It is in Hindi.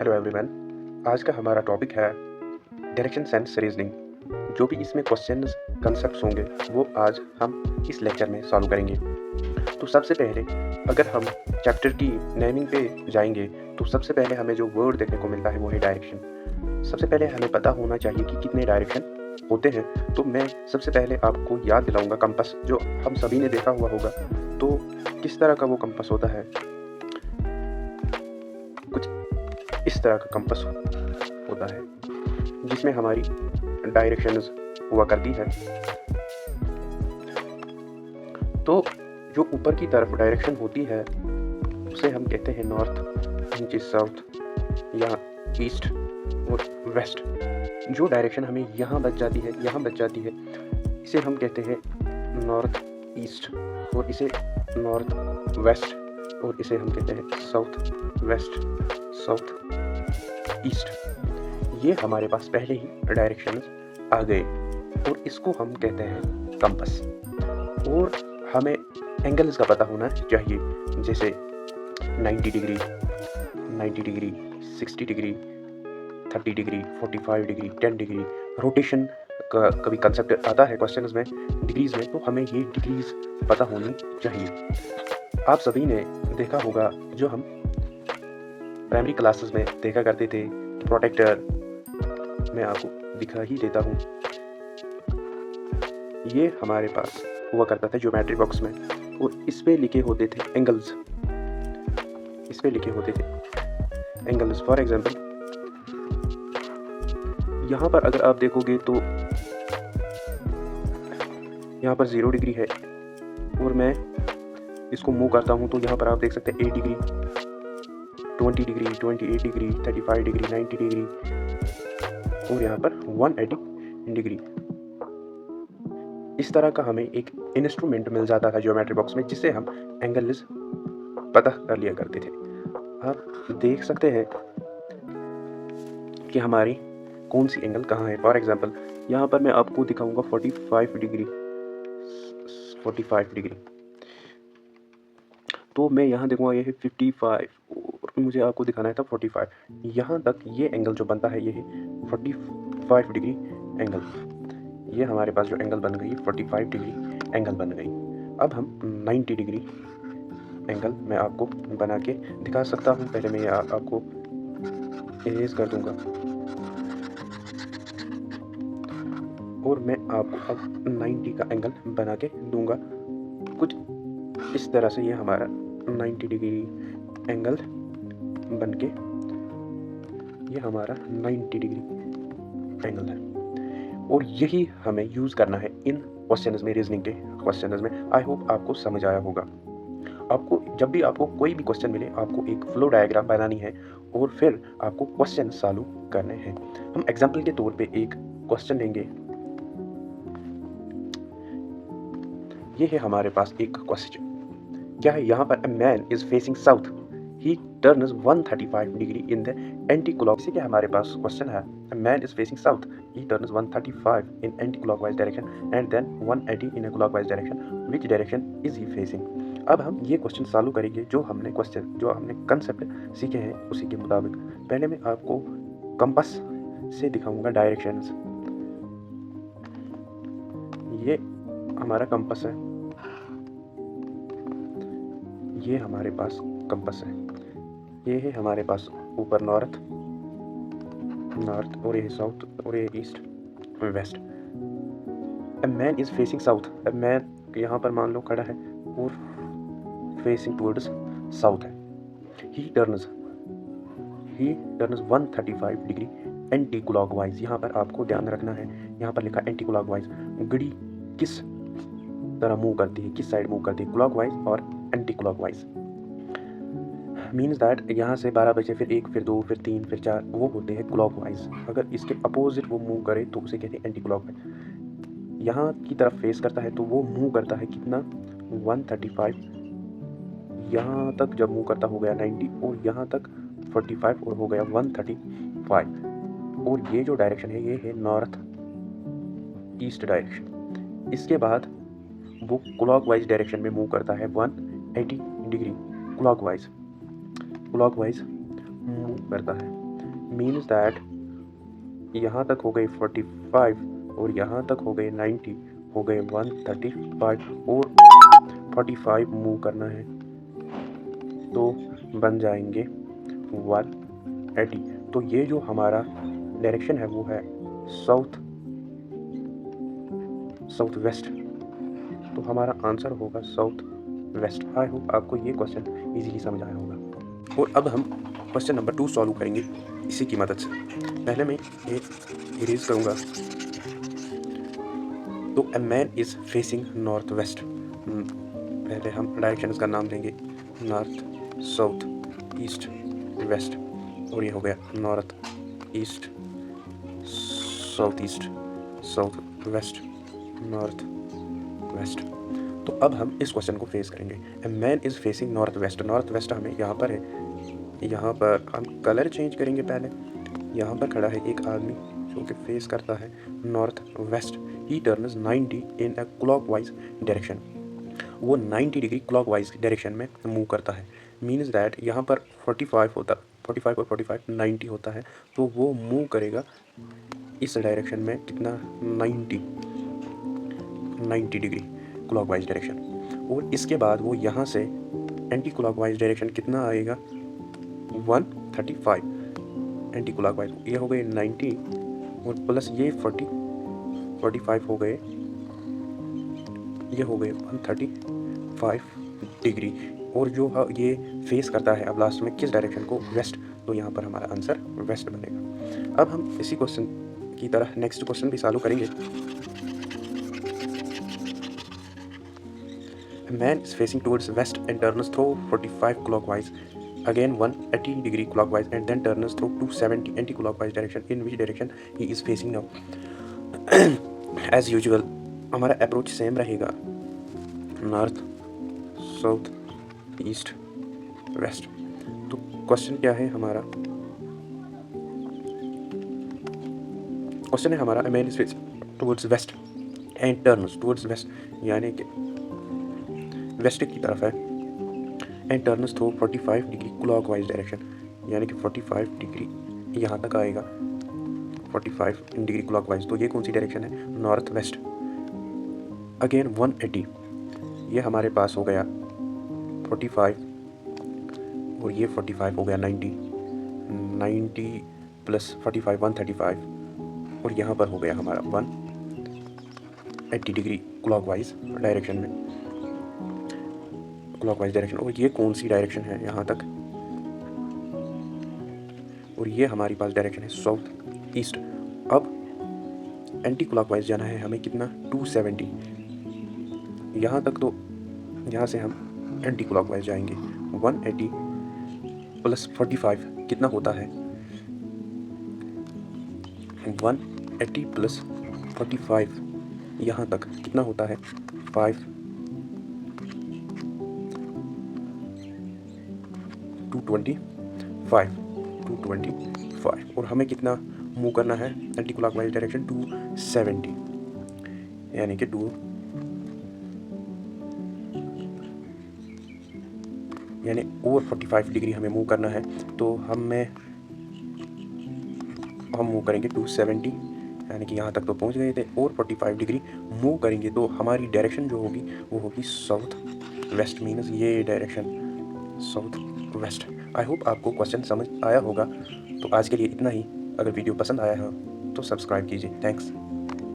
Hello everyone. आज का हमारा टॉपिक है डायरेक्शन सेंस रीजनिंग। जो भी इसमें क्वेश्चंस कंसेप्ट्स होंगे वो आज हम इस लेक्चर में सॉल्व करेंगे। तो सबसे पहले अगर हम चैप्टर की नेमिंग पे जाएंगे तो सबसे पहले हमें जो वर्ड देखने को मिलता है वो है डायरेक्शन। सबसे पहले हमें पता होना चाहिए कि कितने डायरेक्शन होते हैं। तो मैं सबसे पहले आपको याद दिलाऊंगा कंपास, जो हम सभी ने देखा हुआ होगा। तो किस तरह का वो कंपास होता है, कुछ इस तरह का कंपास होता है जिसमें हमारी डायरेक्शंस हुआ करती है। तो जो ऊपर की तरफ डायरेक्शन होती है उसे हम कहते हैं नॉर्थ, नीचे साउथ या ईस्ट और वेस्ट। जो डायरेक्शन हमें यहाँ बच जाती है, यहाँ बच जाती है, इसे हम कहते हैं नॉर्थ ईस्ट, और इसे नॉर्थ वेस्ट, और इसे हम कहते हैं साउथ वेस्ट, साउथ ईस्ट। ये हमारे पास पहले ही डायरेक्शंस आ गए और इसको हम कहते हैं कंपास। और हमें एंगल्स का पता होना चाहिए, जैसे 90 degree, 60 degree, 30 degree, 45 degree, 10 degree. Rotation का कभी कंसेप्ट आता है क्वेश्चंस में डिग्रीज में, तो हमें ये डिग्रीज पता होनी चाहिए। आप सभी ने देखा होगा, जो हम प्राइमरी क्लासेस में देखा करते थे, प्रोटेक्टर। मैं आपको दिखा ही देता हूँ। ये हमारे पास हुआ करता था ज्योमेट्री बॉक्स में, और इस पे लिखे होते थे एंगल्स। इस पे लिखे होते थे एंगल्स। फॉर एग्जांपल यहाँ पर अगर आप देखोगे तो यहाँ पर 0 डिग्री है, और मैं इसको मूव करता हूँ तो यहाँ पर आप देख सकते हैं 8 degree, 20 degree, 28 degree, 35 degree, 90 degree, और यहाँ पर 180 डिग्री। इस तरह का हमें एक इंस्ट्रूमेंट मिल जाता था ज्योमेट्री बॉक्स में, जिससे हम एंगल्स पता कर लिया करते थे। आप देख सकते हैं कि हमारी कौन सी एंगल कहाँ है। फॉर एग्जांपल यहाँ पर मैं आपको दिखाऊंगा 45 डिग्री, 45 डिग्री। तो मैं यहाँ देखूंगा ये है 55, और मुझे आपको दिखाना है था 45। यहाँ तक ये एंगल जो बनता है ये है 45 डिग्री एंगल। ये हमारे पास जो एंगल बन गई 45 डिग्री एंगल बन गई। अब हम 90 डिग्री एंगल मैं आपको बना के दिखा सकता हूँ। पहले मैं आपको इरेज कर दूंगा, और मैं आपको अब 90 का एंगल बना के दूंगा कुछ इस तरह से। ये हमारा 90 डिग्री एंगल बन के ये हमारा 90 डिग्री एंगल है, और यही हमें यूज़ करना है इन क्वेश्चंस में, रीजनिंग के क्वेश्चंस में। आई होप आपको समझ आया होगा। आपको जब भी आपको कोई भी क्वेश्चन मिले, आपको एक फ्लो डायग्राम बनानी है और फिर आपको क्वेश्चन सॉल्व करने हैं। हम एग्जाम्पल के तौर पे एक क्वेश्चन लेंगे। ये है हमारे पास एक क्वेश्चन। क्या है यहाँ पर? A man is facing south, he turns 135 degree in the anti clock. इसे क्या हमारे पास क्वेश्चन है, a man is facing south, he turns 135 in anti clockwise direction and then 180 in a clockwise direction, which direction is he facing. अब हम ये क्वेश्चन सॉल्व करेंगे जो हमने कंसेप्ट सीखे हैं उसी के मुताबिक। पहले मैं आपको कंपास से दिखाऊंगा डायरेक्शंस। ये हमारा कंपास है, ये हमारे पास कंपास है। ये है हमारे पास ऊपर नॉर्थ, और ये साउथ, और ये east, west. A man is facing south. A man यहाँ पर मान लो खड़ा है और फेसिंग टुवर्ड्स साउथ है। ही टर्न्स 135 डिग्री एंटी क्लॉकवाइज। यहाँ पर आपको ध्यान रखना है, यहाँ पर लिखा एंटी क्लॉकवाइज। घड़ी किस तरह मूव करती है, किस साइड मूव करती है, क्लॉकवाइज और एंटी क्लॉकवाइज। मीन्स दैट यहाँ से 12 बजे फिर 1, फिर 2, फिर 3, फिर 4, वो होते हैं क्लॉकवाइज। अगर इसके अपोजिट वो मूव करे तो उसे कहते हैं एंटी क्लॉकवाइज। यहाँ की तरफ फेस करता है तो वो मूव करता है कितना, 135। यहाँ तक जब मूव करता हो गया 90, और यहाँ तक 45, और हो गया 135। और ये जो डायरेक्शन है ये है नॉर्थ ईस्ट डायरेक्शन। इसके बाद वो क्लॉकवाइज डायरेक्शन में मूव करता है 180 डिग्री क्लॉकवाइज मूव करता है। मीन्स दैट यहाँ तक हो गए 45 और यहाँ तक हो गए 90, हो गए 135 और 45 मूव करना है तो बन जाएंगे 180। तो ये जो हमारा डायरेक्शन है वो है साउथ वेस्ट, तो हमारा आंसर होगा साउथ वेस्ट। आई होप आपको ये क्वेश्चन इजीली समझ आया होगा। और अब हम क्वेश्चन नंबर 2 सॉल्व करेंगे इसी की मदद से। पहले मैं ये इरेज करूँगा। तो a man is facing north west. पहले हम डायरेक्शन का नाम देंगे नॉर्थ, साउथ, ईस्ट, वेस्ट, और ये हो गया north east, south east, south west, north west. तो अब हम इस क्वेश्चन को फेस करेंगे। A man is facing north west. North west हमें यहाँ पर है, यहाँ पर हम कलर चेंज करेंगे। पहले यहाँ पर खड़ा है एक आदमी जो कि फेस करता है north west. He turns 90 in a clockwise direction. वो 90 डिग्री क्लॉकवाइज डायरेक्शन में मूव करता है। मीन्स दैट यहाँ पर 45 होता, 45 और 45 90 होता है, तो वो मूव करेगा इस डायरेक्शन में कितना 90 डिग्री क्लॉकवाइज डायरेक्शन। और इसके बाद वो यहाँ से एंटी क्लॉकवाइज डायरेक्शन कितना आएगा 135 एंटी क्लॉकवाइज। ये हो गए 90 और प्लस ये 45 हो गए, ये हो गए 135 डिग्री। और जो ये फेस करता है अब लास्ट में किस डायरेक्शन को, वेस्ट। तो यहाँ पर हमारा आंसर वेस्ट बनेगा। अब हम इसी क्वेश्चन की तरह नेक्स्ट क्वेश्चन भी सॉल्व करेंगे। Man is facing towards waste and turns through 45 clockwise, again 180 degree clockwise, and then turns through 270 anti-clockwise direction. In which direction he is facing now? As usual हमारा अप्रोच सेम रहेगा, नॉर्थ, साउथ, ईस्ट, वेस्ट। तो क्वेश्चन क्या है हमारा? क्वेश्चन है हमारा man is facing towards waste and turns towards waste, यानी कि वेस्ट की तरफ है, and turns through 45 degree clockwise direction, यानी कि 45 डिग्री यहाँ तक आएगा, 45 डिग्री क्लॉकवाइज। तो ये कौन सी डायरेक्शन है? North west. अगेन 180, ये हमारे पास हो गया 45 और ये 45 हो गया 90 प्लस 45 135, और यहाँ पर हो गया हमारा 180 डिग्री क्लॉकवाइज डायरेक्शन में, क्लॉकवाइज डायरेक्शन। और ये कौन सी डायरेक्शन है यहाँ तक? और ये हमारी पास डायरेक्शन है साउथ ईस्ट। अब एंटी क्लॉकवाइज जाना है हमें कितना 270 यहाँ तक, तो यहाँ से हम एंटी क्लॉकवाइज जाएंगे 180 प्लस 45 कितना होता है 180 प्लस 45 यहाँ तक कितना होता है 225 और हमें कितना मूव करना है एंटी क्लॉकवाइज डायरेक्शन 270, यानी कि यानी और 45 डिग्री हमें मूव करना है। तो हम मूव करेंगे 270, यानी कि यहाँ तक तो पहुँच गए थे, और 45 डिग्री मूव करेंगे तो हमारी डायरेक्शन जो होगी वो होगी साउथ वेस्ट। मीन्स ये direction south west. I hope आपको क्वेश्चन समझ आया होगा। तो आज के लिए इतना ही। अगर वीडियो पसंद आया हो तो सब्सक्राइब कीजिए। थैंक्स।